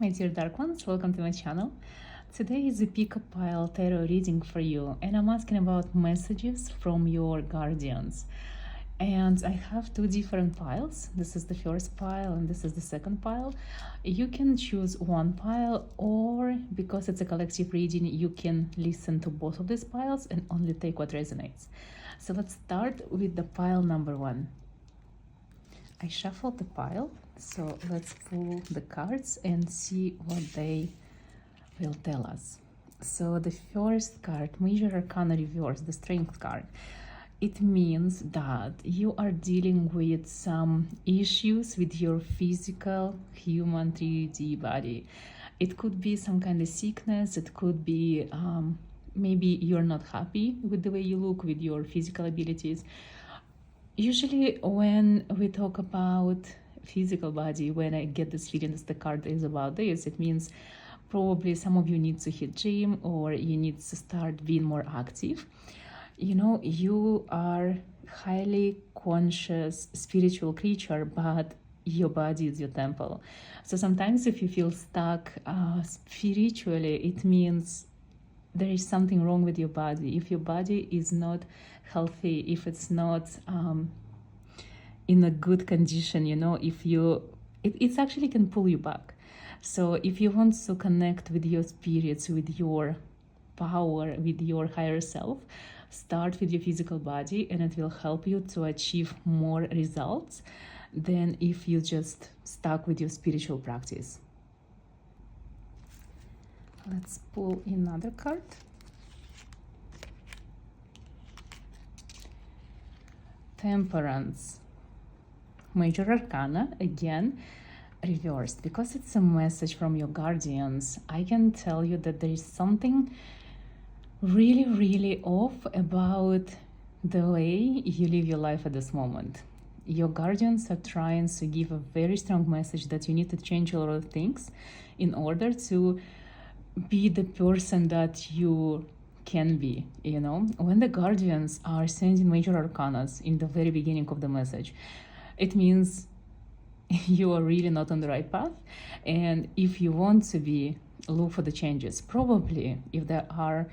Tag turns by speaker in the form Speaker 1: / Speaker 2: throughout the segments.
Speaker 1: My dear Dark Ones, welcome to my channel. Today is a pick-up pile tarot reading for you, and I'm asking about messages from your guardians. And I have two different piles. This is the first pile and this is the second pile. You can choose one pile, or because it's a collective reading, you can listen to both of these piles and only take what resonates. So let's start with the pile number one. I shuffled the pile, so let's pull the cards and see what they will tell us. So the first card, Major Arcana Reverse, the Strength card. It means that you are dealing with some issues with your physical human 3D body. It could be some kind of sickness, it could be maybe you're not happy with the way you look, with your physical abilities. Usually when we talk about physical body, when I get this feeling that the card is about this, it means probably some of you need to hit gym or you need to start being more active. You know, you are highly conscious spiritual creature, but your body is your temple. So sometimes if you feel stuck spiritually, it means there is something wrong with your body. If your body is not healthy, if it's not in a good condition, you know, if you it actually can pull you back. So if you want to connect with your spirits, with your power, with your higher self, start with your physical body, and it will help you to achieve more results than if you just stuck with your spiritual practice. Let's pull another card. Temperance, Major Arcana, again reversed. Because it's a message from your guardians, I can tell you that there is something really off about the way you live your life at this moment. Your guardians are trying to give a very strong message that you need to change a lot of things in order to be the person that you can be. You know, when the guardians are sending major arcanas in the very beginning of the message, it means you are really not on the right path. And if you want to be, look for the changes. Probably if there are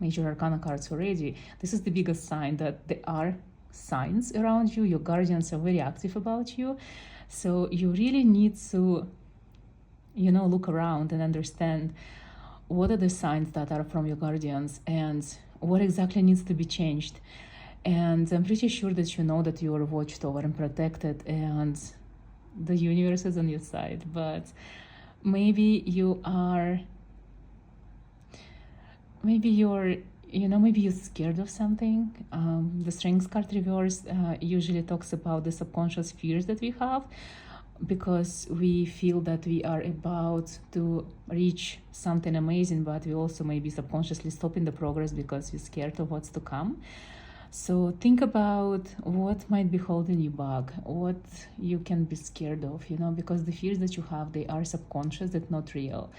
Speaker 1: major arcana cards already, this is the biggest sign that there are signs around you. Your guardians are very active about you. So you really need to, you know, look around and understand what are the signs that are from your guardians and what exactly needs to be changed. And I'm pretty sure that you know that you are watched over and protected and the universe is on your side. But maybe you are, maybe you're, you know, maybe you're scared of something. The Strength card reverse usually talks about the subconscious fears that we have, because we feel that we are about to reach something amazing, but we also maybe subconsciously stopping the progress because we're scared of what's to come. So think about what might be holding you back, what you can be scared of, you know, because the fears that you have, they are subconscious, they're not real.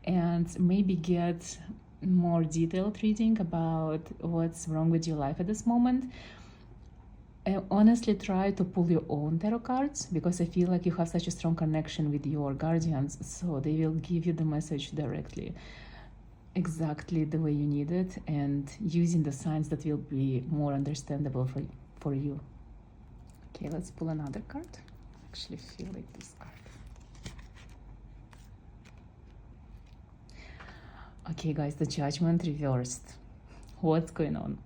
Speaker 1: And maybe get more detailed reading about what's wrong with your life at this moment. Honestly, try to pull your own tarot cards, because I feel like you have such a strong connection with your guardians, so they will give you the message directly, exactly the way you need it, and using the signs that will be more understandable for you. Okay, let's pull another card. I actually feel like this card. Okay guys, the Judgment reversed. What's going on?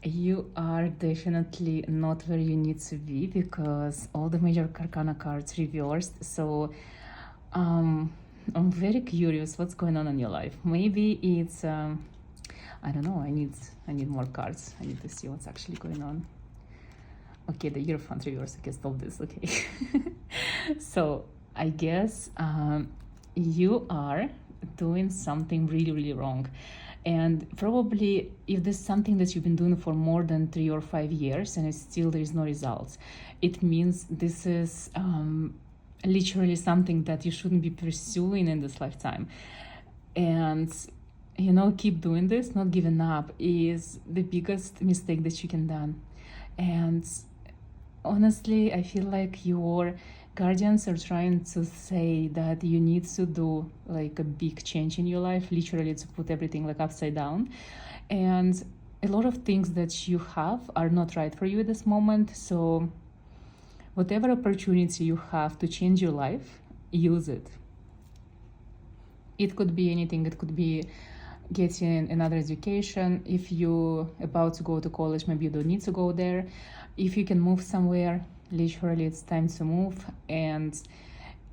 Speaker 1: You are definitely not where you need to be, because all the major arcana cards reversed. So I'm very curious what's going on in your life. Maybe it's I don't know, I need more cards. I need to see what's actually going on. Okay, the Hierophant reverse. Okay, stop this. Okay. So I guess you are doing something really wrong. And probably if there's something that you've been doing for more than 3 or 5 years and still there is no results, it means this is literally something that you shouldn't be pursuing in this lifetime. And you know, keep doing this, not giving up is the biggest mistake that you can do. And honestly, I feel like your guardians are trying to say that you need to do like a big change in your life, literally to put everything like upside down. And a lot of things that you have are not right for you at this moment. So whatever opportunity you have to change your life, use it. It could be anything. It could be getting another education. If you're about to go to college, maybe you don't need to go there. If you can move somewhere, literally it's time to move. And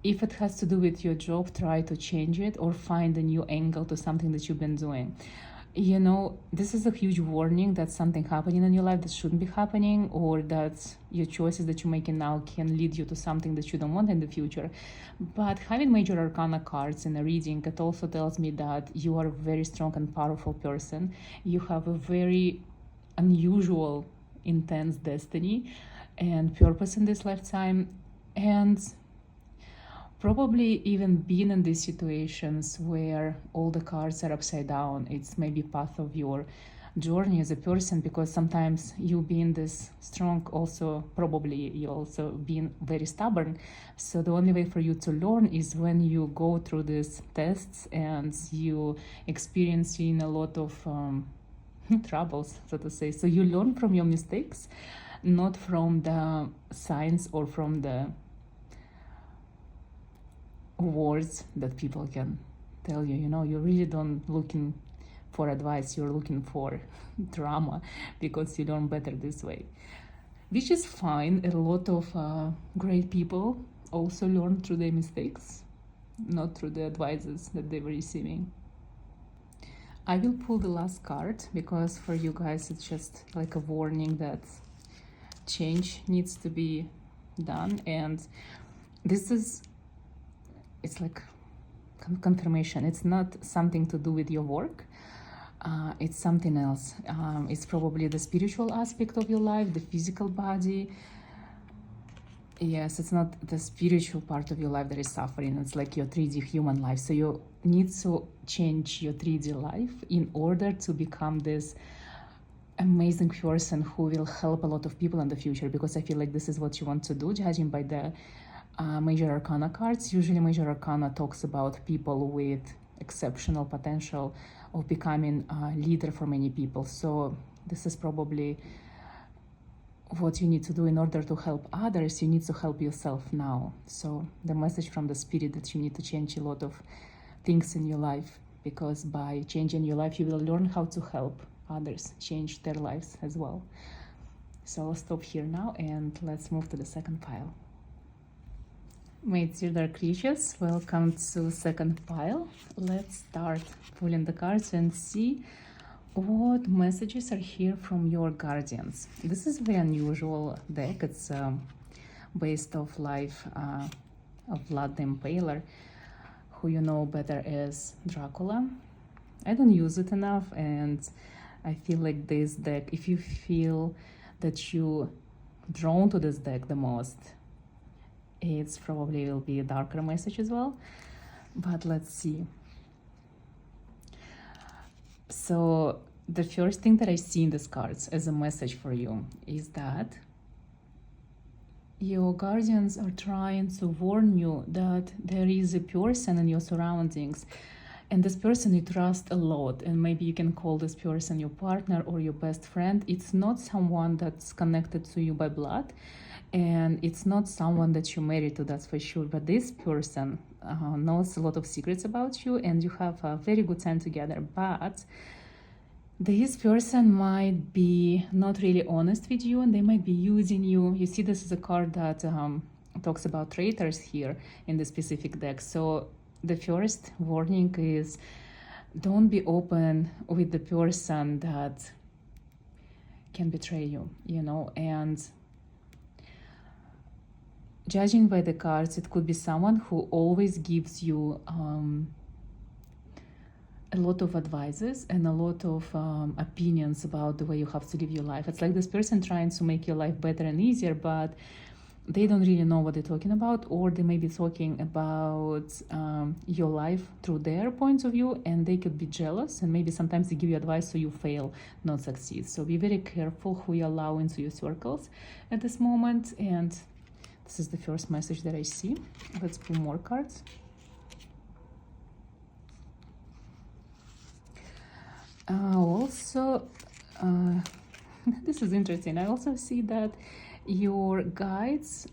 Speaker 1: if it has to do with your job, try to change it or find a new angle to something that you've been doing. You know, this is a huge warning that something happening in your life that shouldn't be happening, or that your choices that you're making now can lead you to something that you don't want in the future. But having major arcana cards in a reading, it also tells me that you are a very strong and powerful person. You have a very unusual, intense destiny and purpose in this lifetime. And probably even being in these situations where all the cards are upside down, it's maybe part of your journey as a person, because sometimes you being this strong, also probably you also being very stubborn. So the only way for you to learn is when you go through these tests and you experiencing a lot of troubles, so to say. So you learn from your mistakes, not from the signs or from the words that people can tell you. You know, you really don't looking for advice, you're looking for drama, because you learn better this way, which is fine. A lot of great people also learn through their mistakes, not through the advices that they were receiving. I will pull the last card because for you guys it's just like a warning that change needs to be done. And this is, it's like confirmation. It's not something to do with your work. It's something else. It's probably the spiritual aspect of your life, the physical body. Yes, it's not the spiritual part of your life that is suffering. It's like your 3D human life. So you need to change your 3D life in order to become this amazing person who will help a lot of people in the future, because I feel like this is what you want to do, judging by the major arcana cards. Usually major arcana talks about people with exceptional potential of becoming a leader for many people. So this is probably what you need to do in order to help others. You need to help yourself now. So the message from the spirit that you need to change a lot of things in your life, because by changing your life you will learn how to help others change their lives as well. So I'll stop here now and let's move to the second pile. My dear dark creatures, welcome to second pile. Let's start pulling the cards and see what messages are here from your guardians. This is a very unusual deck. It's based off life of Vlad the Impaler, who you know better as Dracula. I don't use it enough, and I feel like this deck, if you feel that you drawn to this deck the most, it's probably will be a darker message as well. But let's see. So the first thing that I see in these cards as a message for you is that your guardians are trying to warn you that there is a person in your surroundings, and this person you trust a lot, and maybe you can call this person your partner or your best friend. It's not someone that's connected to you by blood, and it's not someone that you're married to, that's for sure. But this person knows a lot of secrets about you, and you have a very good time together. But this person might be not really honest with you, and they might be using you. You see, this is a card that talks about traitors here in the specific deck. So the first warning is, don't be open with the person that can betray you, you know. And judging by the cards, it could be someone who always gives you a lot of advices and a lot of opinions about the way you have to live your life. It's like this person trying to make your life better and easier, but they don't really know what they're talking about, or they may be talking about your life through their points of view, and they could be jealous, and maybe sometimes they give you advice so you fail, not succeed. So be very careful who you allow into your circles at this moment. And This is the first message that I see. Let's pull more cards. Also, this is interesting. I also see that your guides,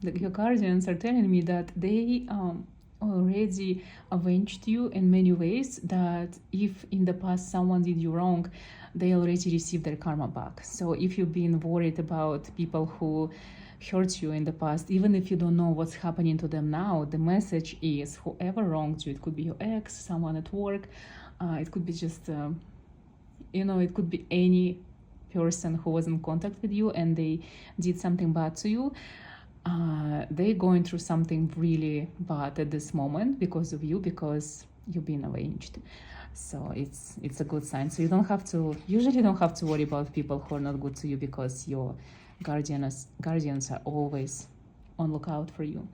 Speaker 1: your guardians are telling me that they already avenged you in many ways, that if in the past someone did you wrong, they already received their karma back. So if you've been worried about people who hurt you in the past, even if you don't know what's happening to them now, the message is whoever wronged you, it could be your ex, someone at work, it could be just, it could be any person who was in contact with you and they did something bad to you. They're going through something really bad at this moment because of you, because you've been avenged. So it's a good sign. So you usually don't have to worry about people who are not good to you, because your guardians are always on lookout for you.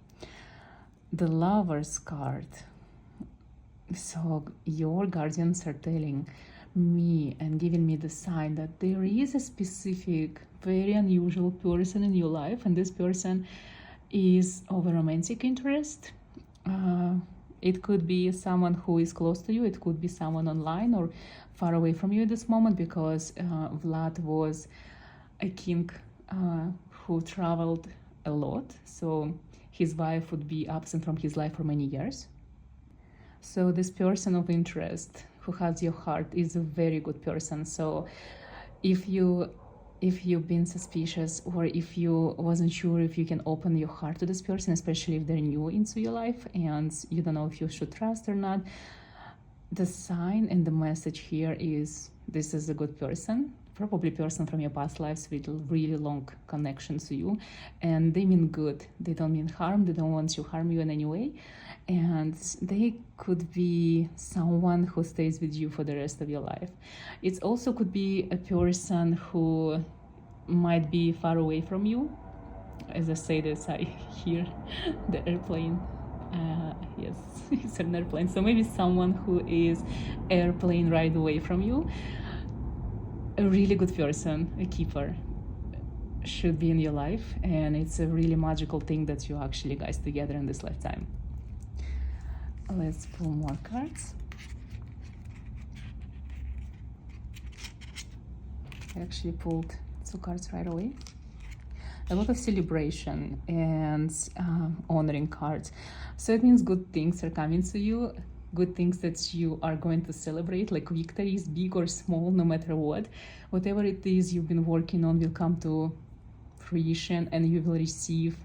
Speaker 1: The Lover's card. So your guardians are telling me and giving me the sign that there is a specific, very unusual person in your life, and this person is of a romantic interest. It could be someone who is close to you, it could be someone online or far away from you at this moment, because Vlad was a king who traveled a lot, so his wife would be absent from his life for many years. So this person of interest who has your heart is a very good person. So if you've been suspicious, or if you wasn't sure if you can open your heart to this person, especially if they're new into your life and you don't know if you should trust or not, the sign and the message here is this is a good person, probably person from your past lives with a really long connection to you, and they mean good. They don't mean harm. They don't want to harm you in any way. And they could be someone who stays with you for the rest of your life. It also could be a person who might be far away from you. As I say this, I hear the airplane. Yes, it's an airplane. So maybe someone who is airplane ride away from you. A really good person, a keeper, should be in your life, and it's a really magical thing that you actually guys together in this lifetime. Let's pull more cards. I actually pulled 2 cards right away. A lot of celebration and honoring cards. So it means good things are coming to you, good things that you are going to celebrate, like victories, big or small, no matter what. Whatever it is you've been working on will come to fruition, and you will receive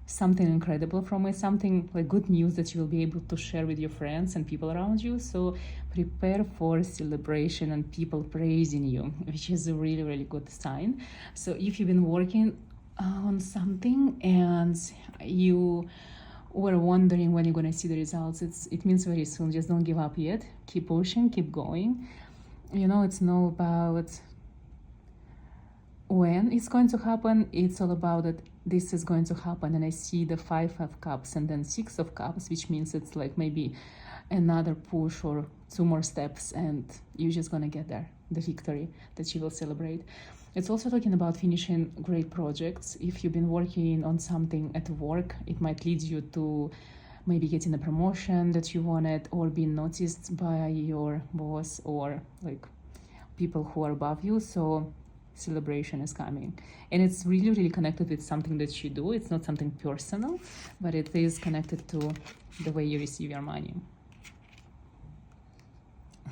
Speaker 1: something incredible from it, something like good news that you will be able to share with your friends and people around you. So prepare for celebration and people praising you, which is a really, really good sign. So if you've been working on something and you were wondering when you're going to see the results, it means very soon. Just don't give up yet. Keep pushing, keep going. It's not about when it's going to happen, it's all about that this is going to happen. And I see the 5 of Cups and then 6 of Cups, which means it's like maybe another push or 2 more steps, and you're just gonna get there, the victory that you will celebrate. It's also talking about finishing great projects. If you've been working on something at work, it might lead you to maybe getting a promotion that you wanted, or being noticed by your boss or like people who are above you. So celebration is coming, and it's really, really connected with something that you do. It's not something personal, but it is connected to the way you receive your money.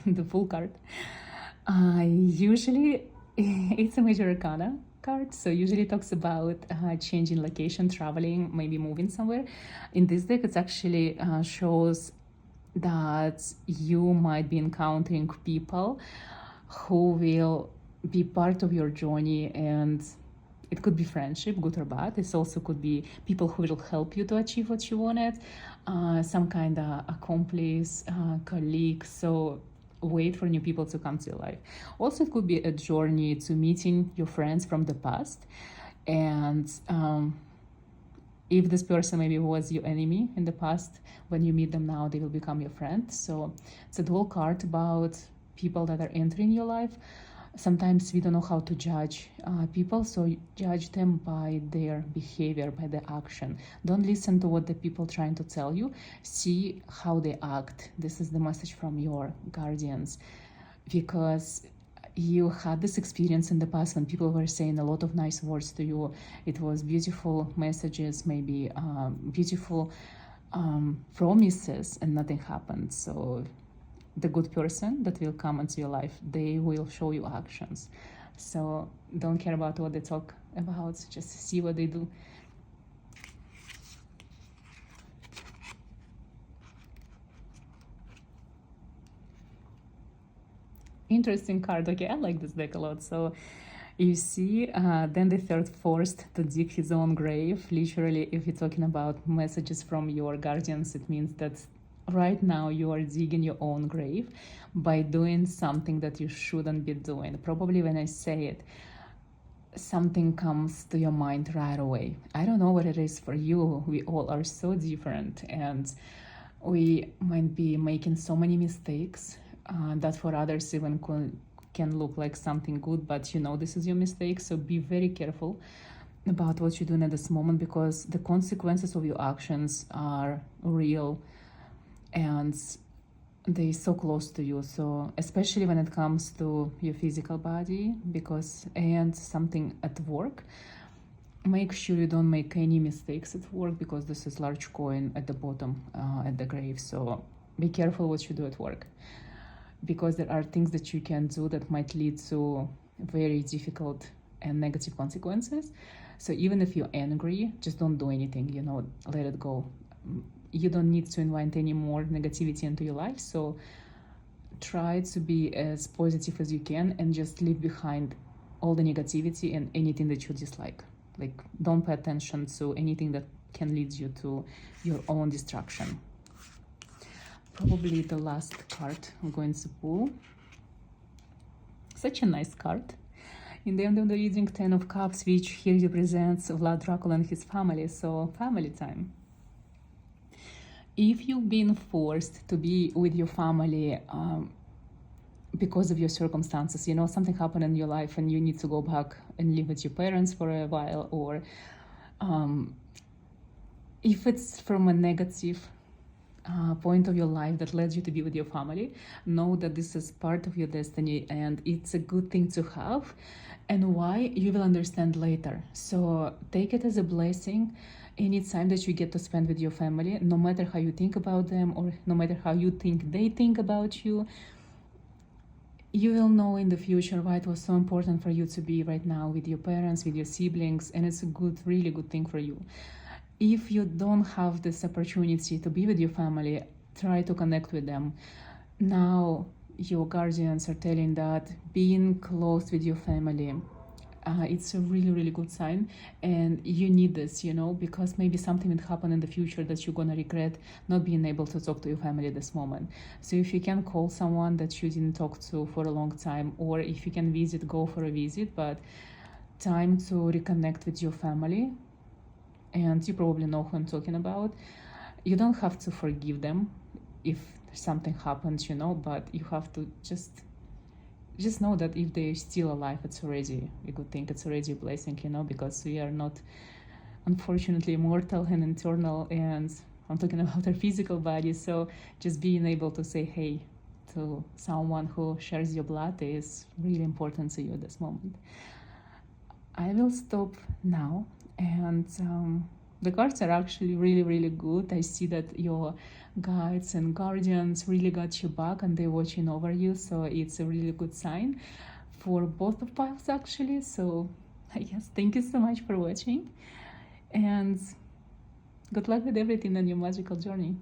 Speaker 1: The Fool card. Usually it's a major arcana card, so usually talks about changing location, traveling, maybe moving somewhere. In this deck, it actually shows that you might be encountering people who will be part of your journey, and it could be friendship, good or bad. It also could be people who will help you to achieve what you wanted, some kind of accomplice, colleague. So wait for new people to come to your life. Also, it could be a journey to meeting your friends from the past, and if this person maybe was your enemy in the past, when you meet them now, they will become your friend. So it's a dual card about people that are entering your life. Sometimes we don't know how to judge people, so judge them by their behavior, by their action. Don't listen to what the people trying to tell you. See how they act. This is the message from your guardians, because you had this experience in the past when people were saying a lot of nice words to you. It was beautiful messages, maybe beautiful promises, and nothing happened. So the good person that will come into your life, they will show you actions. So don't care about what they talk about, just see what they do. Interesting card. Okay, I like this deck a lot. So you see, then the third forced to dig his own grave. Literally, if you're talking about messages from your guardians, it means that right now you are digging your own grave by doing something that you shouldn't be doing. Probably when I say it, something comes to your mind right away. I don't know what it is for you. We all are so different, and we might be making so many mistakes that for others even can look like something good, but you know this is your mistake. So be very careful about what you're doing at this moment, because the consequences of your actions are real and they're so close to you. So especially when it comes to your physical body, and something at work, make sure you don't make any mistakes at work, because this is large coin at the bottom at the grave. So be careful what you do at work, because there are things that you can do that might lead to very difficult and negative consequences. So even if you're angry, just don't do anything, let it go. You don't need to invite any more negativity into your life. So try to be as positive as you can and just leave behind all the negativity and anything that you dislike. Like, don't pay attention to anything that can lead you to your own destruction. Probably the last card I'm going to pull. Such a nice card. In the end of the reading, 10 of Cups, which here represents Vlad Dracula and his family. So family time. If you've been forced to be with your family because of your circumstances, something happened in your life and you need to go back and live with your parents for a while, or if it's from a negative point of your life that led you to be with your family, know that this is part of your destiny and it's a good thing to have. And why, you will understand later. So take it as a blessing any time that you get to spend with your family, no matter how you think about them or no matter how you think they think about you. You will know in the future why it was so important for you to be right now with your parents, with your siblings, and it's a good, really good thing for you. If you don't have this opportunity to be with your family, try to connect with them. Now your guardians are telling that being close with your family, it's a really, really good sign, and you need this, because maybe something will happen in the future that you're gonna regret not being able to talk to your family at this moment. So if you can call someone that you didn't talk to for a long time, or if you can visit, go for a visit, but time to reconnect with your family. And you probably know who I'm talking about. You don't have to forgive them if something happens, but you have to just know that if they're still alive, it's already a good thing. It's already a blessing, because we are not, unfortunately, immortal and eternal, and I'm talking about our physical body. So just being able to say hey to someone who shares your blood is really important to you at this moment. I will stop now, and the cards are actually really, really good. I see that your guides and guardians really got you back and they're watching over you, so it's a really good sign for both of piles actually. So yes, thank you so much for watching, and good luck with everything on your magical journey.